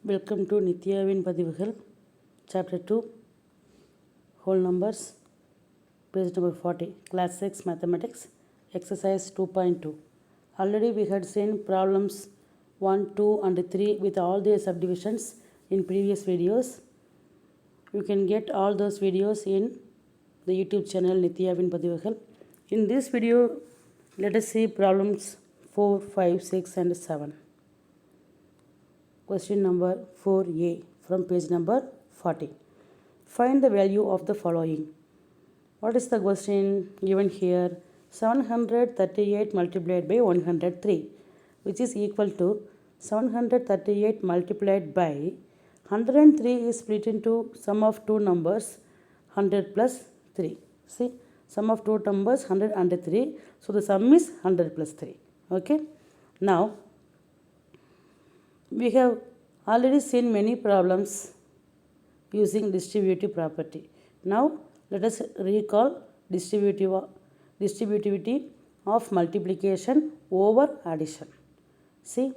Welcome to Nithyavin Padivugal, Chapter 2, Whole Numbers, page number 40, Class 6 Mathematics, Exercise 2.2. Already we had seen problems 1, 2 and 3 with all their subdivisions in previous videos. You can get all those videos in the YouTube channel Nithyavin Padivugal. In this video, let us see problems 4, 5, 6 and 7. Question number 4a from page number 40. Find the value of the following. What is the question given here? 738 multiplied by 103, which is equal to 738 multiplied by 103 is split into sum of two numbers 100 plus 3. See, sum of two numbers 100 and 3. So the sum is 100 plus 3. Okay. Now, we have already seen many problems using distributive property. Now, let us recall distributivity of multiplication over addition. See,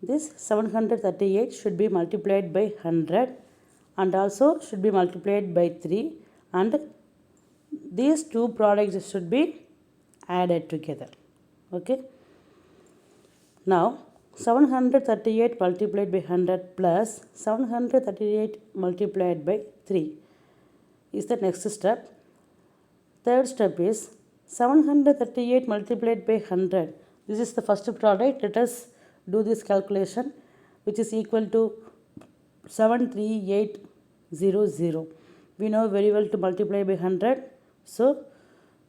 this 738 should be multiplied by 100 and also should be multiplied by 3, and these two products should be added together. Okay. Now, 738 multiplied by 100 plus 738 multiplied by 3 is the next step. Third step is 738 multiplied by 100. This is the first product. Let us do this calculation, which is equal to 73800. We know very well to multiply by 100. So,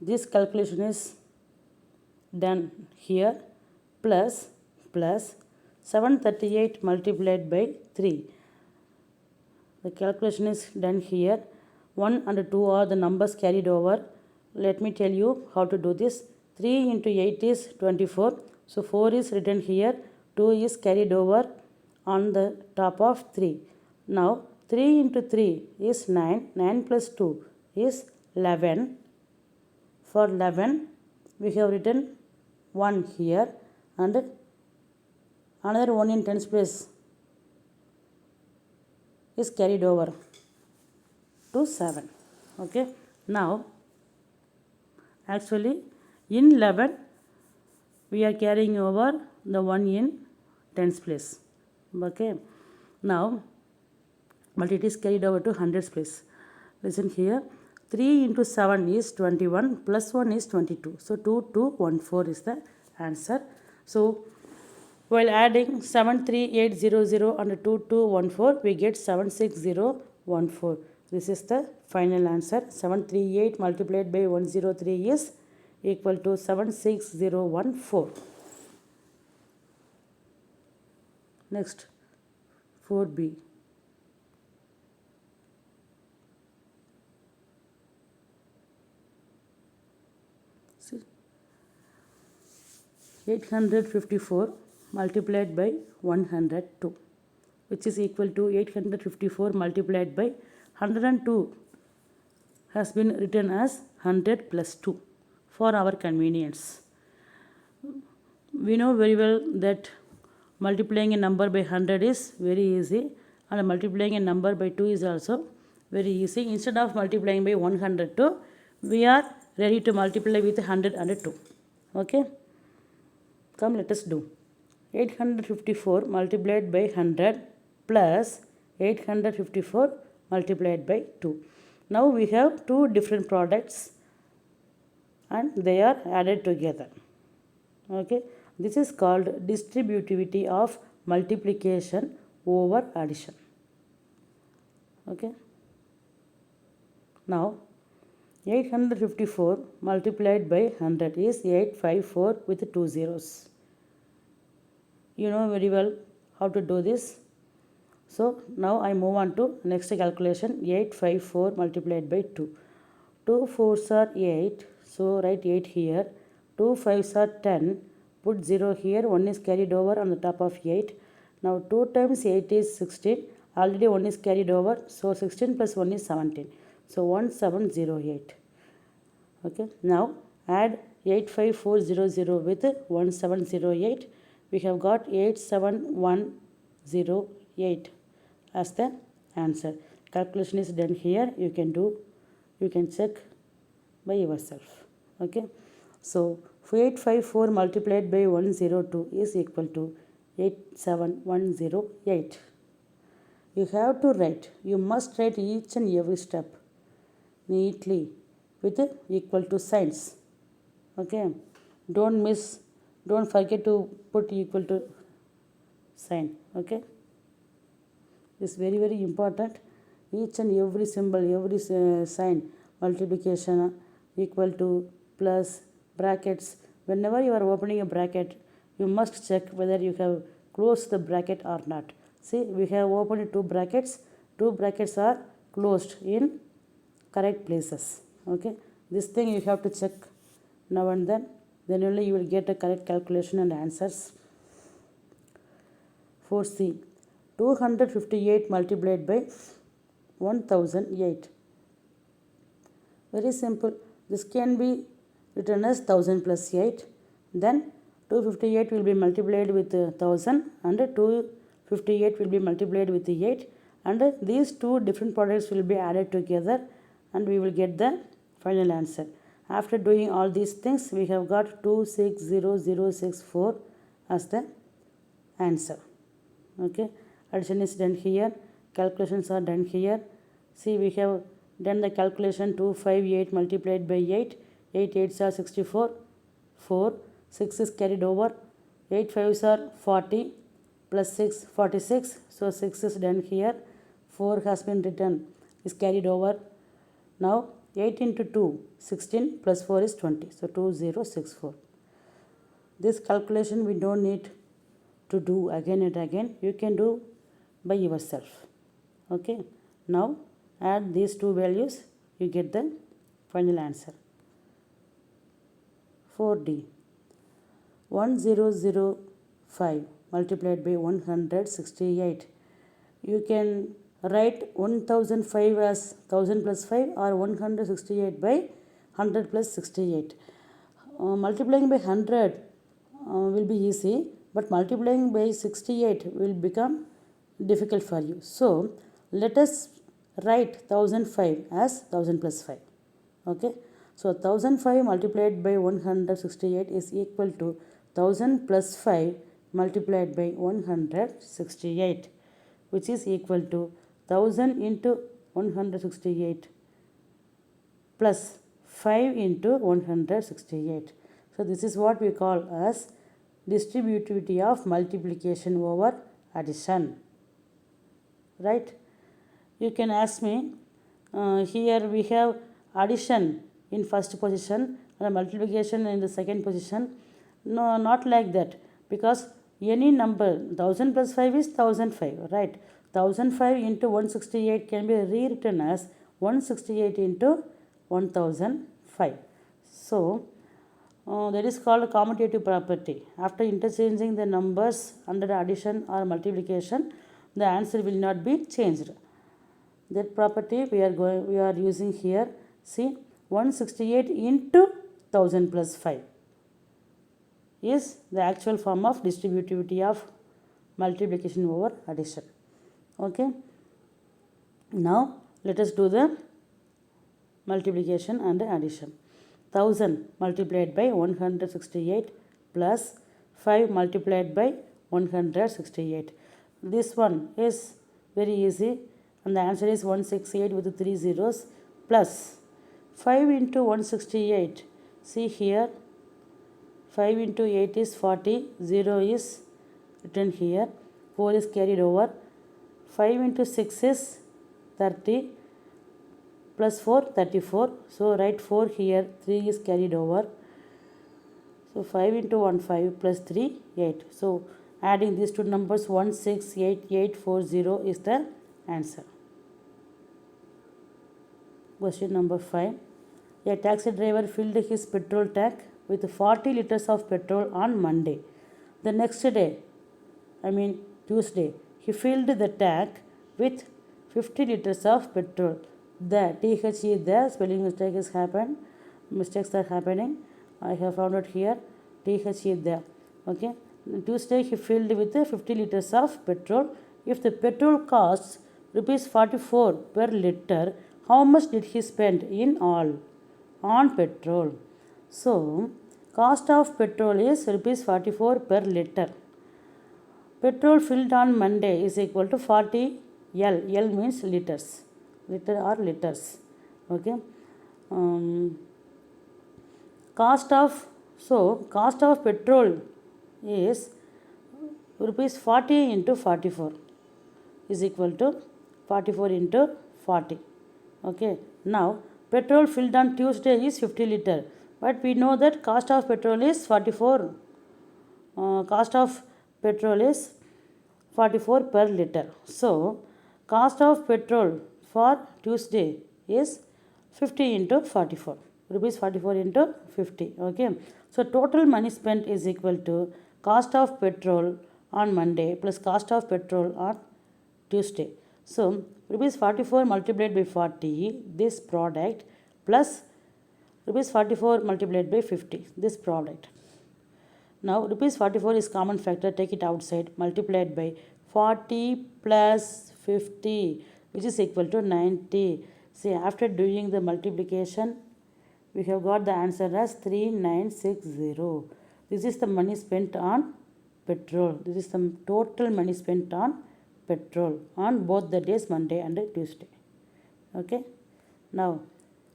this calculation is done here. Plus 738 multiplied by 3. The calculation is done here. 1 and 2 are the numbers carried over. Let me tell you how to do this. 3 into 8 is 24. So 4 is written here. 2 is carried over on the top of 3. Now 3 into 3 is 9. 9 plus 2 is 11. For 11, we have written 1 here and another 1 in tens place is carried over to 7. Okay. Now, actually in 11 we are carrying over the 1 in tens place. Okay. Now, but it is carried over to hundreds place. Listen here. 3 into 7 is 21 plus 1 is 22. So 2214 is the answer. So while adding 73800 and 2214, we get 76014. This is the final answer. 738 multiplied by 103 is equal to 76014. Next, 4b. See, 854 multiplied by 102, which is equal to 854 multiplied by 102 has been written as 100 plus 2 for our convenience. We know very well that multiplying a number by 100 is very easy, and multiplying a number by 2 is also very easy. Instead of multiplying by 102, we are ready to multiply with 100 and 2. Okay. Come, let us do. 854 multiplied by 100 plus 854 multiplied by 2. Now we have two different products and they are added together. Okay. This is called distributivity of multiplication over addition. Okay. Now 854 multiplied by 100 is 854 with 2 zeros. You know very well how to do this. So now I move on to next calculation. 854 multiplied by 2. 2 4s are 8. So write 8 here. 2 5s are 10. Put 0 here. 1 is carried over on the top of 8. Now 2 times 8 is 16. Already 1 is carried over. So 16 plus 1 is 17. So 1708. Okay. Now add 85400 with 1708. We have got 87108. as the answer. Calculation is done here. You can check by yourself. Okay. So 854 multiplied by 102 is equal to 87108. You have to write. You must write each and every step neatly with equal to signs. Okay. Don't forget to put equal to sign. Okay. It's very very important. Each and every symbol, every sign, multiplication, equal to, plus, brackets. Whenever you are opening a bracket, you must check whether you have closed the bracket or not. See, we have opened two brackets. Two brackets are closed in correct places. Okay. This thing you have to check now and then. Then only you will get a correct calculation and answers. 4C. 258 multiplied by 1008. Very simple. This can be written as 1000 plus 8. Then 258 will be multiplied with 1000 and 258 will be multiplied with 8, and these two different products will be added together and we will get the final answer. After doing all these things, we have got 260064 as the answer. Okay. Addition is done here. Calculations are done here. See, we have done the calculation. 258 multiplied by 8. 8 8s are 64. 4. 6 is carried over. 8 5s are 40. Plus 6, 46. So 6 is done here. 4 has been written, is carried over. Now 8 into 2, 16, plus 4 is 20. So 2064. This calculation we don't need to do again and again. You can do by yourself. Okay. Now add these two values, you get the final answer. 4D. 1005 multiplied by 168. You can write 1005 as 1000 plus 5 or 168 by 100 plus 68. Multiplying by 100 will be easy, but multiplying by 68 will become difficult for you. So let us write 1005 as 1000 plus 5. Okay. So 1005 multiplied by 168 is equal to 1000 plus 5 multiplied by 168, which is equal to 1000 into 168 plus 5 into 168. So this is what we call as distributivity of multiplication over addition. Right? You can ask me, here we have addition in first position and multiplication in the second position. No, not like that, because any number 1000 plus 5 is 1005, right? 1005 into 168 can be rewritten as 168 into 1005. So that is called a commutative property. After interchanging the numbers under addition or multiplication, the answer will not be changed. That property we are using here. See, 168 into 1000 plus 5 is the actual form of distributivity of multiplication over addition. Okay. Now let us do the multiplication and addition. 1000 multiplied by 168 plus 5 multiplied by 168. This one is very easy, and the answer is 168 with 3 zeros, plus 5 into 168. See here, 5 into 8 is 40, 0 is written here, 4 is carried over, 5 into 6 is 30, plus 4, 34. So write 4 here, 3 is carried over. So 5 into 1, 5, plus 3, 8. So adding these two numbers, 168840 is the answer. Question number 5. A taxi driver filled his petrol tank with 40 liters of petrol on Monday. The next day, Tuesday, he filled the tank with 50 liters of petrol. The THE, the spelling mistake is happened. Mistakes are happening. I have found it here. THE, the. Okay. Tuesday he filled with 50 liters of petrol. If the petrol costs rupees 44 per liter, how much did he spend in all on petrol? So cost of petrol is rupees 44 per liter. Petrol filled on Monday is equal to 40 L. L means liters. Liter or liters. Okay. Cost of petrol is rupees 40 into 44 is equal to 44 into 40. Okay. Now petrol filled on Tuesday is 50 liter, but we know that cost of petrol is 44. Cost of petrol is 44 per liter. So cost of petrol for Tuesday is 50 into 44. Rupees 44 into 50. Okay. So total money spent is equal to cost of petrol on Monday plus cost of petrol on Tuesday. So rupees 44 multiplied by 40, this product, plus rupees 44 multiplied by 50, this product. Now rupees 44 is common factor, take it outside, multiplied by 40 plus 50, which is equal to 90. See, after doing the multiplication, we have got the answer as 3960. This is the money spent on petrol. This is the total money spent on petrol on both the days, Monday and Tuesday. Okay. Now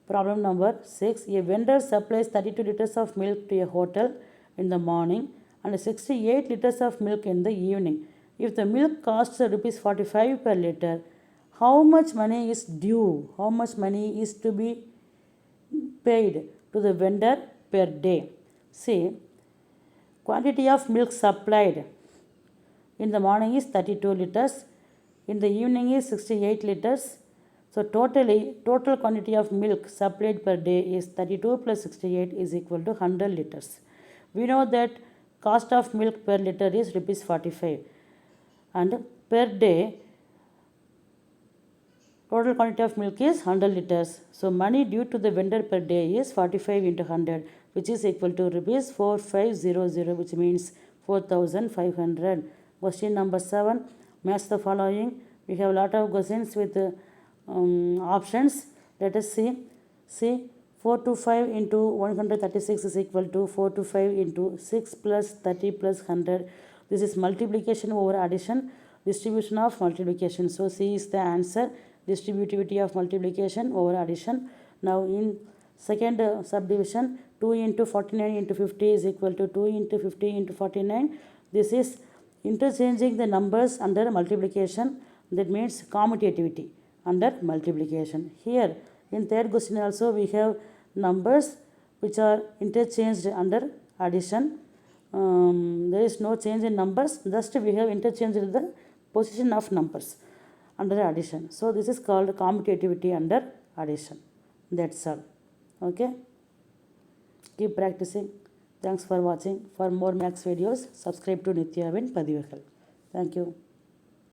problem number 6. A vendor supplies 32 liters of milk to a hotel in the morning and 68 liters of milk in the evening. If the milk costs rupees 45 per liter, how much money is due? How much money is to be paid to the vendor per day? See, quantity of milk supplied in the morning is 32 liters, in the evening is 68 liters. So total quantity of milk supplied per day is 32 plus 68 is equal to 100 liters. We know that cost of milk per liter is rupees 45, and per day total quantity of milk is 100 liters. So money due to the vendor per day is 45 into 100, which is equal to rupees 4500, which means 4500. Question number 7. Match the following. We have a lot of questions with options. Let us see. See, 425 into 136 is equal to 425 into 6 plus 30 plus 100. This is multiplication over addition, distribution of multiplication. So C is the answer, distributivity of multiplication over addition. Now in second subdivision, 2 into 49 into 50 is equal to 2 into 50 into 49. This is interchanging the numbers under multiplication. That means commutativity under multiplication. Here in third question also we have numbers which are interchanged under addition. There is no change in numbers, just we have interchanged the position of numbers under addition. So this is called commutativity under addition. That's all. Okay. Keep practicing. Thanks for watching. For more maths videos, subscribe to Nithya Padivagal. Thank you.